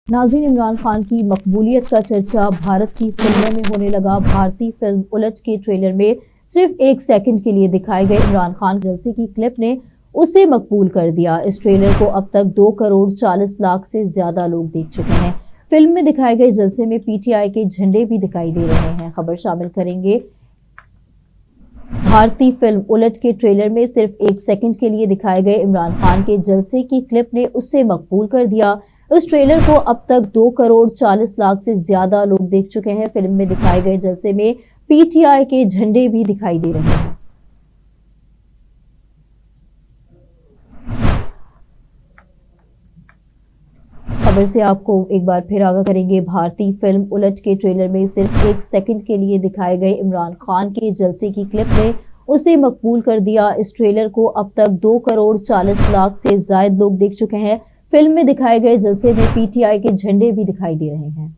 नाज़रीन, इमरान खान की मकबूलियत का चर्चा भारत की फिल्मों में होने लगा। भारतीय फिल्म उलट के ट्रेलर में सिर्फ 1 सेकंड के लिए दिखाए गए इमरान खान जलसे की क्लिप ने उसे मकबूल कर दिया। इस ट्रेलर को अब तक 2 करोड़ 40 लाख से ज्यादा लोग देख चुके हैं। फिल्म में दिखाए गए जलसे में पीटीआई के झंडे भी दिखाई दे रहे हैं। खबर शामिल करेंगे। भारतीय फिल्म उलट के ट्रेलर में सिर्फ 1 सेकंड के लिए दिखाए गए इमरान खान के जलसे की क्लिप ने उसे मकबूल कर दिया। इस ट्रेलर को अब तक 2 करोड़ 40 लाख से ज्यादा लोग देख चुके हैं। फिल्म में दिखाए गए जलसे में पीटीआई के झंडे भी दिखाई दे रहे हैं। खबर से आपको एक बार फिर आगाह करेंगे। भारतीय फिल्म उलट के ट्रेलर में सिर्फ 1 सेकंड के लिए दिखाए गए इमरान खान के जलसे की क्लिप ने उसे मकबूल कर दिया। इस ट्रेलर को अब तक 2 करोड़ 40 लाख से ज्यादा लोग देख चुके हैं। फिल्म में दिखाए गए जलसे में पीटीआई के झंडे भी दिखाई दे रहे हैं।